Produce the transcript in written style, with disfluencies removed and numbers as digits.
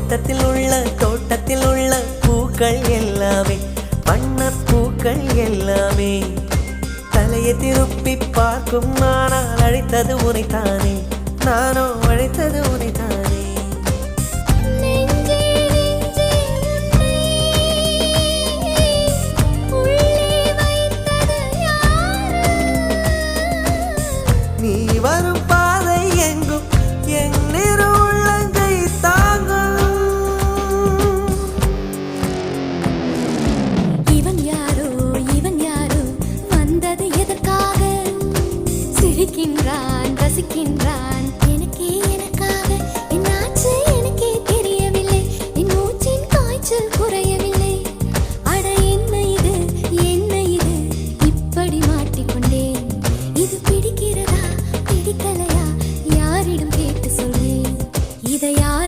தோட்டத்தில் உள்ள பூக்கள் எல்லாமே வண்ணப்பூக்கள் எல்லாமே தலையை திருப்பி பார்க்கும் ஆனால் அழைத்தது உனைத்தானே நானோ அழைத்தது உனைத்தானே